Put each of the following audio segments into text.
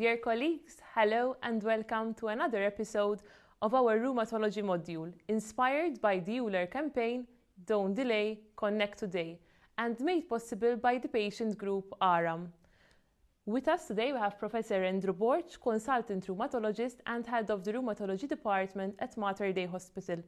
Dear colleagues, hello and welcome to another episode of our rheumatology module, inspired by the EULAR campaign Don't Delay, Connect Today, and made possible by the patient group ARAM. With us today we have Professor Andrew Borch, consultant rheumatologist and head of the rheumatology department at Mater Dei Hospital,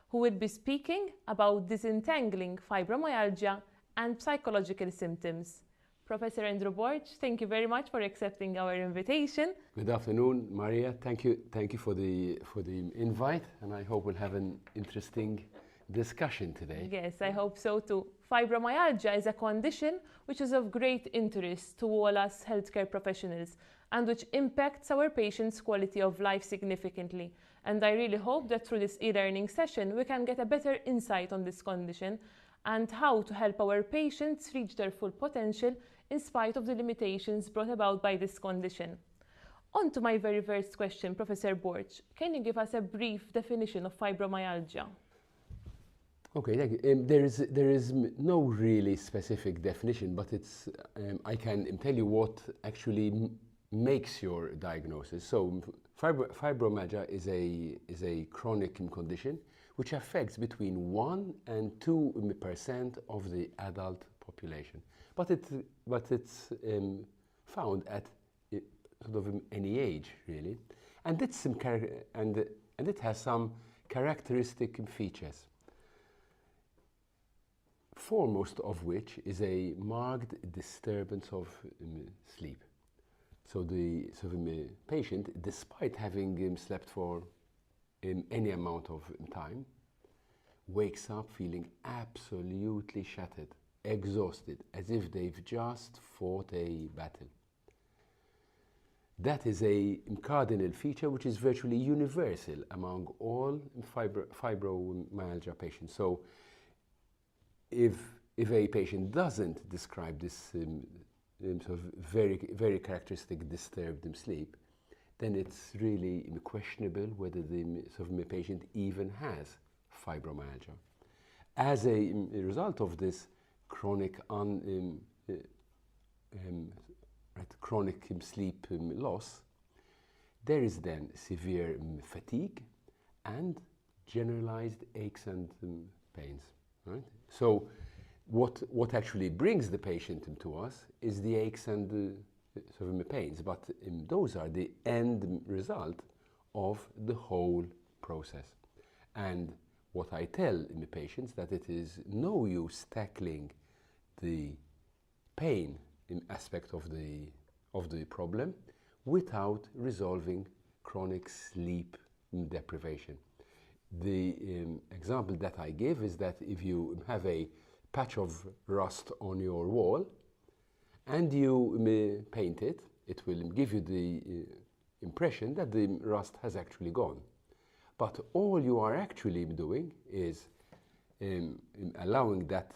who will be speaking about disentangling fibromyalgia and psychological symptoms. Professor Andrew Borch, thank you very much for accepting our invitation. Good afternoon, Maria. Thank you for the invite, and I hope we'll have an interesting discussion today. Yes, I hope so too. Fibromyalgia is a condition which is of great interest to all us healthcare professionals and which impacts our patients' quality of life significantly. And I really hope that through this e-learning session we can get a better insight on this condition and how to help our patients reach their full potential in spite of the limitations brought about by this condition. On to my very first question, Professor Borch. Can you give us a brief definition of fibromyalgia? Okay, thank you. There is no really specific definition, but it's I can tell you what actually makes your diagnosis. So fibromyalgia is a chronic condition which affects between 1 and 2% of the adult population. But it's found at sort of any age, really, and it has some characteristic features. Foremost of which is a marked disturbance of sleep. So the patient, despite having slept for any amount of time, wakes up feeling absolutely shattered, exhausted, as if they've just fought a battle. That is a cardinal feature which is virtually universal among all fibromyalgia patients. So if a patient doesn't describe this sort of very characteristic disturbed sleep, then it's really questionable whether the patient even has fibromyalgia. As a result of this chronic sleep loss, there is then severe fatigue and generalized aches and pains. Right? So what actually brings the patient to us is the aches and pains, but those are the end result of the whole process. And what I tell the patients that it is no use tackling the pain aspect of the problem without resolving chronic sleep deprivation. The example that I give is that if you have a patch of rust on your wall and you paint it, it will give you the impression that the rust has actually gone. But all you are actually doing is allowing that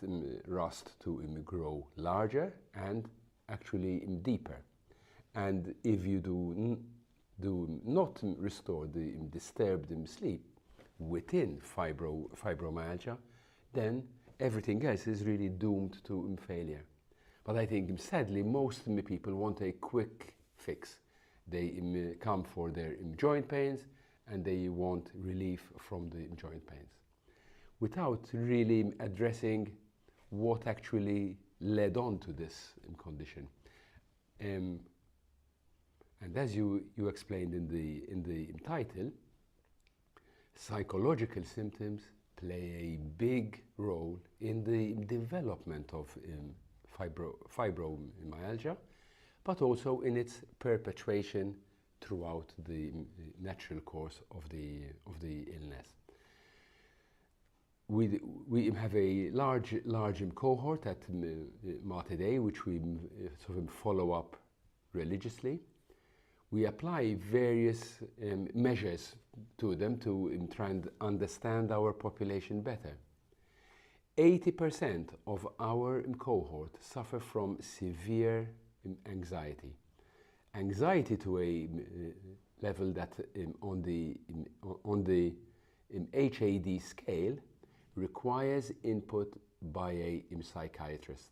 rust to grow larger and actually deeper. And if you do not restore the disturbed sleep within fibromyalgia, then everything else is really doomed to failure. But I think sadly most people want a quick fix. They come for their joint pains and they want relief from the joint pains without really addressing what actually led on to this condition. And as you explained in the title, psychological symptoms play a big role in the development of fibromyalgia, but also in its perpetuation throughout the natural course of the illness. We have a large cohort at Mater Dei, which we follow up religiously. We apply various measures to them to try and understand our population better. 80% of our cohort suffer from severe anxiety. Anxiety to a level that on the HAD scale requires input by a psychiatrist.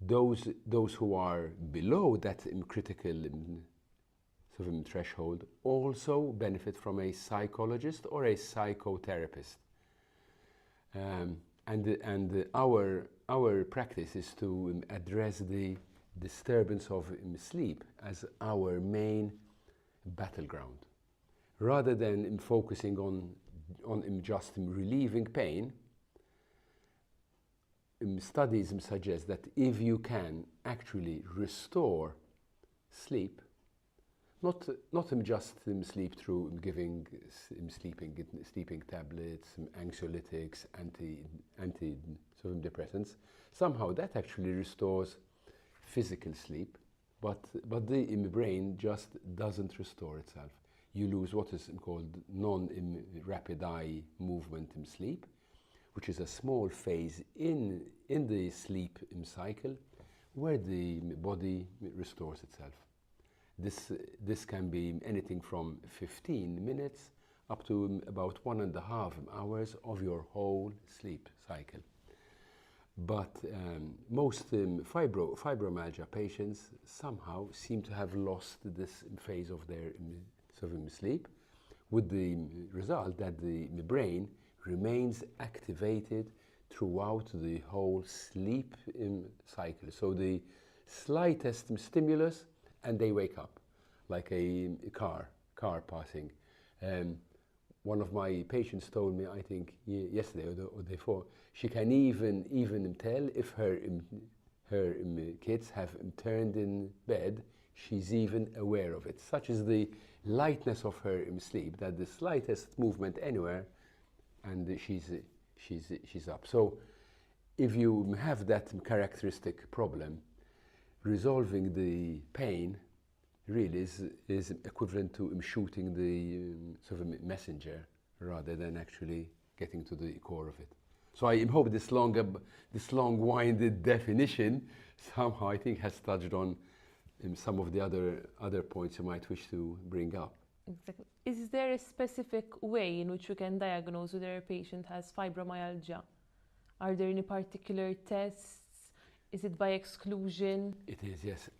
Those who are below that critical threshold also benefit from a psychologist or a psychotherapist. Our practice is to address the disturbance of sleep as our main battleground. Rather than focusing on just relieving pain, studies suggest that if you can actually restore sleep, not just sleep through giving sleeping tablets, anxiolytics, antidepressants, somehow that actually restores physical sleep, but the brain just doesn't restore itself. You lose what is called non-rapid eye movement sleep, which is a small phase in the sleep cycle where the body restores itself. This can be anything from 15 minutes up to about 1.5 hours of your whole sleep cycle. But most fibromyalgia patients somehow seem to have lost this phase of their sleep, with the result that the brain remains activated throughout the whole sleep cycle. So the slightest stimulus and they wake up, like a car passing. One of my patients told me, I think yesterday or the day before, she can even tell if her kids have turned in bed. She's even aware of it. Such is the lightness of her sleep that the slightest movement anywhere, and she's up. So, if you have that characteristic problem, resolving the pain really is equivalent to shooting the messenger rather than actually getting to the core of it. So I hope this long-winded definition somehow I think has touched on some of the other points you might wish to bring up. Exactly. Is there a specific way in which we can diagnose whether a patient has fibromyalgia? Are there any particular tests? Is it by exclusion? It is, yes.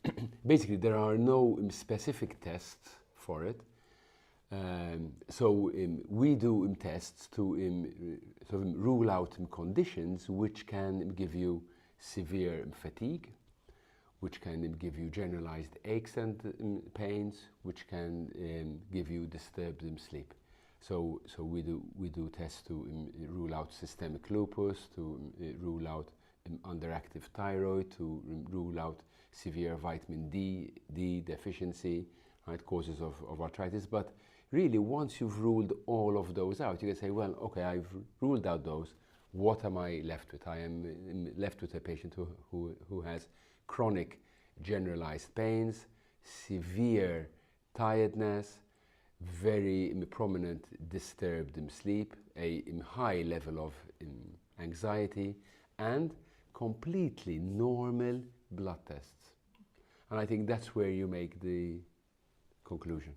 Basically, there are no specific tests for it. So we do tests to rule out conditions which can give you severe fatigue, which can give you generalized aches and pains, which can give you disturbed sleep. So we do tests to rule out systemic lupus, to rule out underactive thyroid, to rule out severe vitamin D deficiency, right, causes of arthritis. But really, once you've ruled all of those out, you can say, well, okay, I've ruled out those. What am I left with? I am left with a patient who has chronic generalized pains, severe tiredness, very prominent disturbed sleep, a high level of anxiety, and completely normal blood tests. And I think that's where you make the conclusion.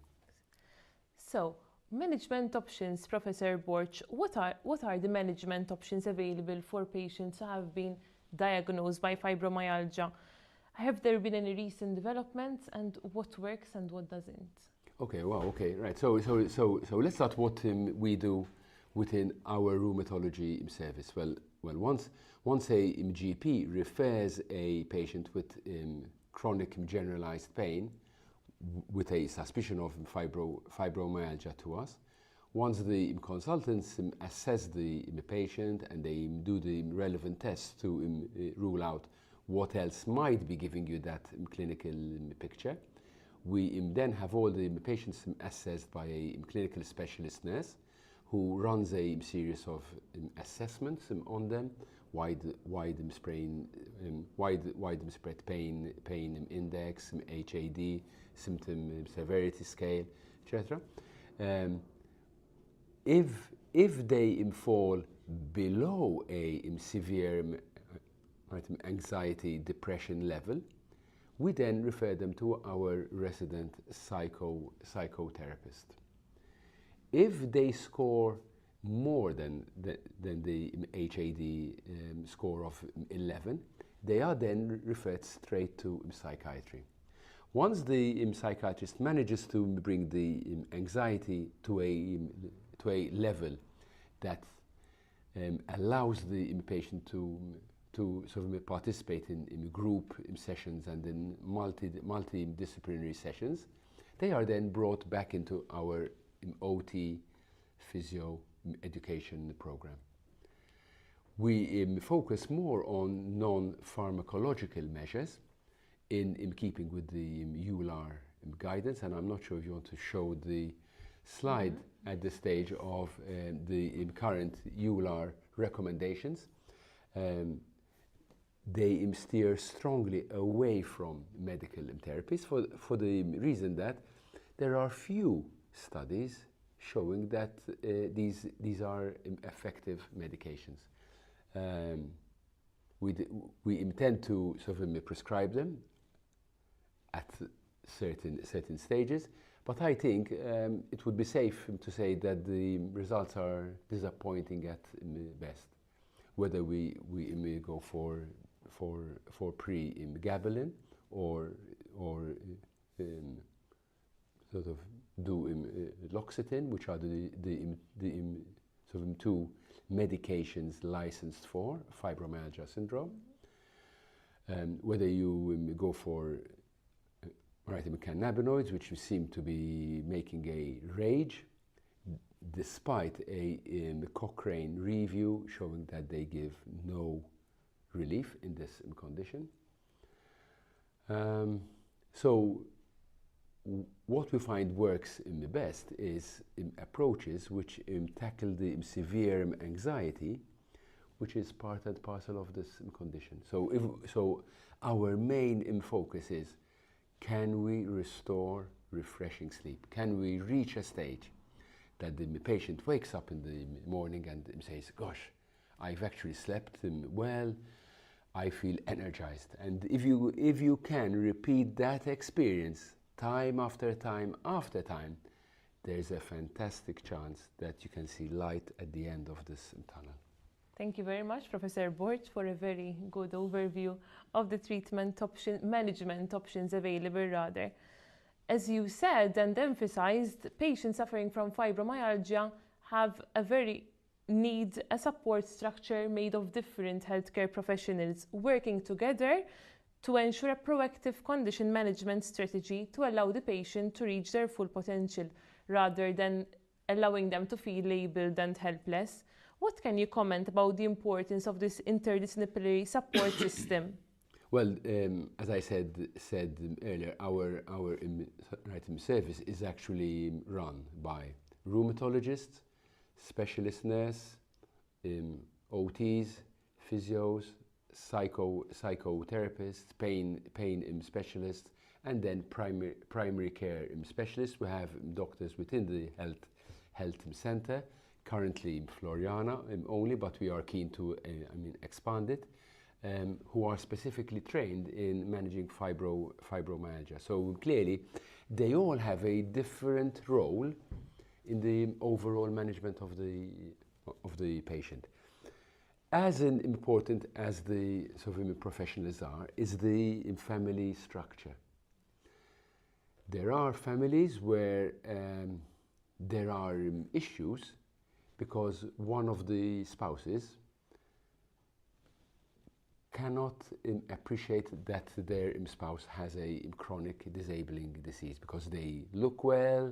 So, management options, Professor Borch, what are the management options available for patients who have been diagnosed by fibromyalgia? Have there been any recent developments, and what works and what doesn't? Okay, well, okay, right. So let's start what we do within our rheumatology service. Well, once a GP refers a patient with chronic generalized pain with a suspicion of fibromyalgia to us, once the consultants assess the patient and they do the relevant tests to rule out what else might be giving you that clinical picture, we then have all the patients assessed by a clinical specialist nurse who runs a series of assessments on them, wide spread pain index, HAD, symptom severity scale, etc. If they fall below a severe anxiety depression level, we then refer them to our resident psychotherapist. If they score more than the HAD score of 11, they are then referred straight to psychiatry. Once the psychiatrist manages to bring the anxiety to a level that allows the patient to sort of participate in group sessions and in multidisciplinary sessions, they are then brought back into our OT physio education program. We focus more on non-pharmacological measures in keeping with the EULAR guidance, and I'm not sure if you want to show the slide at this stage of the current EULAR recommendations. They steer strongly away from medical therapies for the reason that there are few studies showing that these are effective medications. We intend to sort of prescribe them at certain stages, but I think it would be safe to say that the results are disappointing at best. Whether we go for pre-gabalin or sort of do loxetine, which are the sort of two medications licensed for fibromyalgia syndrome. Whether you go for cannabinoids, which seem to be making a rage, despite a Cochrane review showing that they give no relief in this condition. So what we find works the best is approaches which tackle the severe anxiety, which is part and parcel of this condition. So our main focus is, can we restore refreshing sleep? Can we reach a stage that the patient wakes up in the morning and says, gosh, I've actually slept well, I feel energized. And if you can repeat that experience time after time after time, there's a fantastic chance that you can see light at the end of this tunnel. Thank you very much, Professor Borch, for a very good overview of the management options available rather. As you said and emphasized, patients suffering from fibromyalgia need a support structure made of different healthcare professionals working together to ensure a proactive condition management strategy to allow the patient to reach their full potential, rather than allowing them to feel labeled and helpless. What can you comment about the importance of this interdisciplinary support system? Well, as I said earlier, our service is actually run by rheumatologists, specialist nurse, OTs, physios, psychotherapists, pain specialists, and then primary care specialists. We have doctors within the health center, currently in Floriana only, but we are keen to expand it, who are specifically trained in managing fibromyalgia. So clearly, they all have a different role in the overall management of the patient. As important as the sort of professionals are, is the family structure. There are families where there are issues because one of the spouses cannot appreciate that their spouse has a chronic disabling disease, because they look well,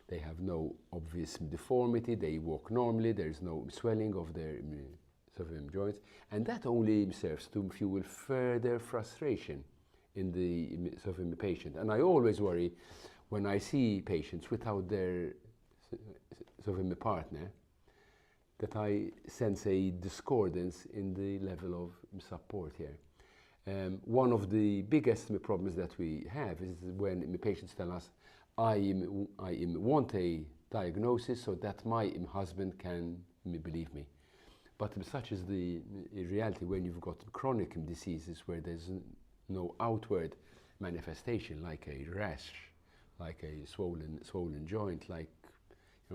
they have no obvious deformity, they walk normally, there is no swelling of their joints, and that only serves to fuel further frustration in the patient. And I always worry when I see patients without their partner, that I sense a discordance in the level of support here. One of the biggest problems that we have is when the patients tell us, I want a diagnosis so that my husband can believe me. But such is the reality when you've got chronic diseases where there's no outward manifestation, like a rash, like a swollen joint, like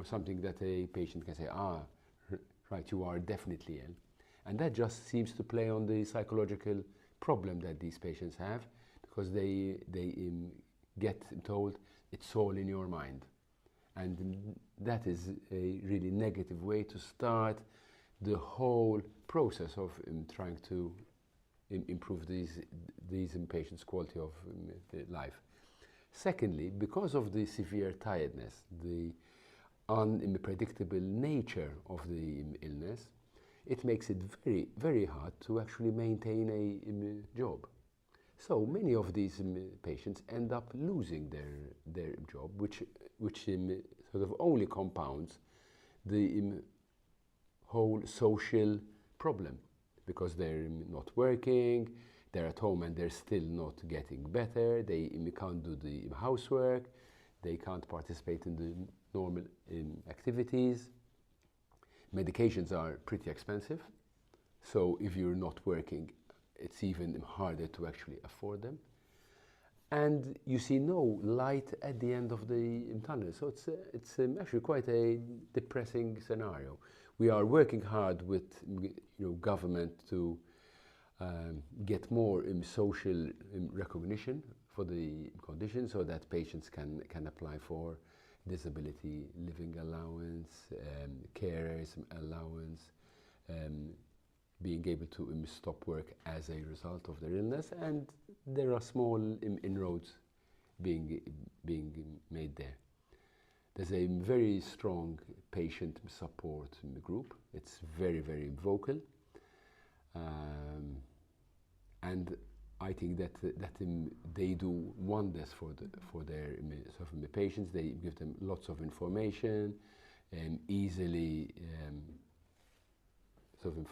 something that a patient can say, right, you are definitely ill. And that just seems to play on the psychological problem that these patients have, because they get told it's all in your mind. And that is a really negative way to start the whole process of trying to improve these patients' quality of life. Secondly, because of the severe tiredness, the unpredictable nature of the illness, it makes it very, very hard to actually maintain a job. So many of these patients end up losing their job, which sort of only compounds the whole social problem, because they're not working, they're at home and they're still not getting better, they can't do the housework, they can't participate in the normal activities. Medications are pretty expensive, so if you're not working, it's even harder to actually afford them. And you see no light at the end of the tunnel, so it's actually quite a depressing scenario. We are working hard with government to get more social recognition for the condition, so that patients can apply for disability living allowance, carers allowance, being able to stop work as a result of their illness, and there are small inroads being made there. There's a very strong patient support group. It's very, very vocal, and I think that they do wonders for their patients. They give them lots of information, easily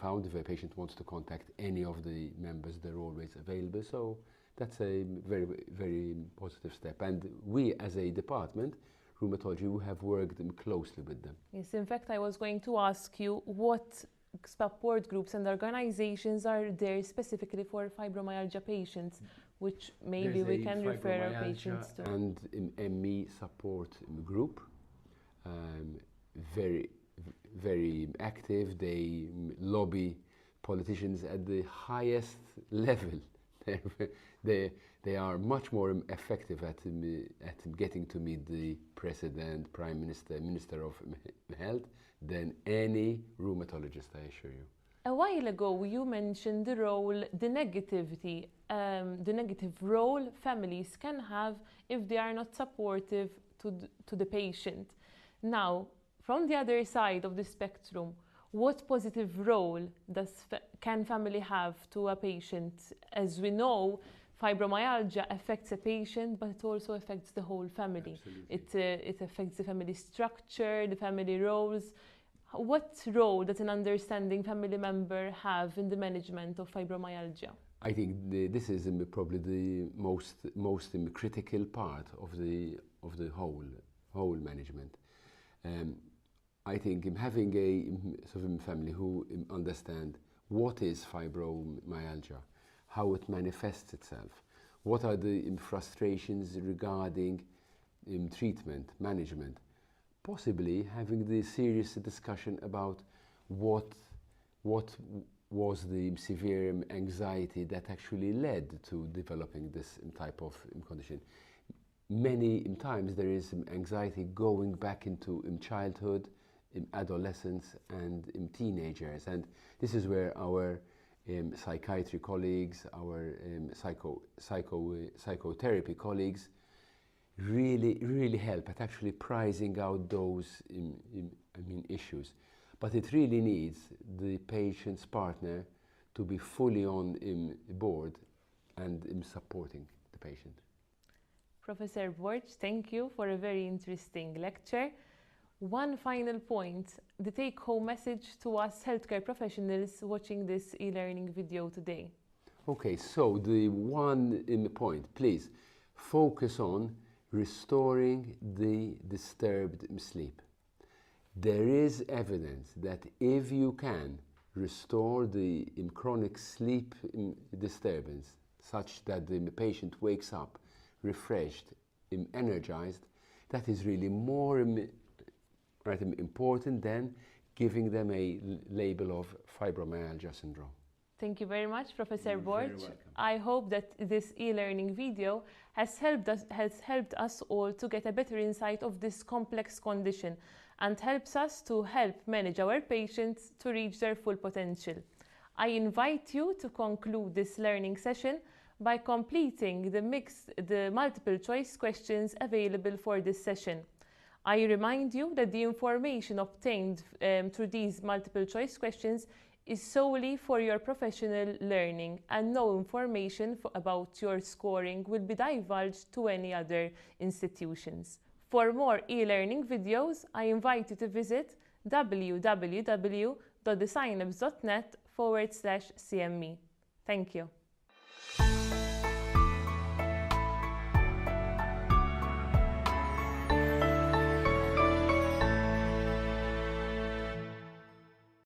found. If a patient wants to contact any of the members, they're always available. So that's a very, very positive step. And we, as a department, rheumatology, we have worked closely with them. Yes, in fact, I was going to ask you what support groups and organizations are there specifically for fibromyalgia patients, which maybe we can refer our patients to. And ME support group, very, very active. They lobby politicians at the highest level. They are much more effective at getting to meet the President, Prime Minister, Minister of Health than any rheumatologist, I assure you. A while ago, you mentioned the role, the negativity, the negative role families can have if they are not supportive to the patient. Now, from the other side of the spectrum, what positive role can family have to a patient? As we know, fibromyalgia affects a patient, but it also affects the whole family. It affects the family structure, the family roles. What role does an understanding family member have in the management of fibromyalgia? I think this is probably the most critical part of the whole management. I think having a family who understand what is fibromyalgia, how it manifests itself, what are the frustrations regarding treatment, management, possibly having the serious discussion about what was the severe anxiety that actually led to developing this type of condition. Many times there is anxiety going back into childhood, adolescence and teenagers, and this is where our psychiatry colleagues, our psychotherapy colleagues really help at actually pricing out those issues. But it really needs the patient's partner to be fully on board and supporting the patient. Professor Borch, thank you for a very interesting lecture. One final point, the take-home message to us healthcare professionals watching this e-learning video today. Okay, so the one point, please focus on restoring the disturbed sleep. There is evidence that if you can restore the chronic sleep disturbance such that the patient wakes up refreshed, energized, that is really more important than giving them a label of fibromyalgia syndrome. Thank you very much, Professor You're very Borch. welcome. I hope that this e-learning video has helped us all to get a better insight of this complex condition and helps us to help manage our patients to reach their full potential. I invite you to conclude this learning session by completing the multiple choice questions available for this session. I remind you that the information obtained through these multiple choice questions is solely for your professional learning, and no information about your scoring will be divulged to any other institutions. For more e-learning videos, I invite you to visit www.thesynapse.net/CME. Thank you.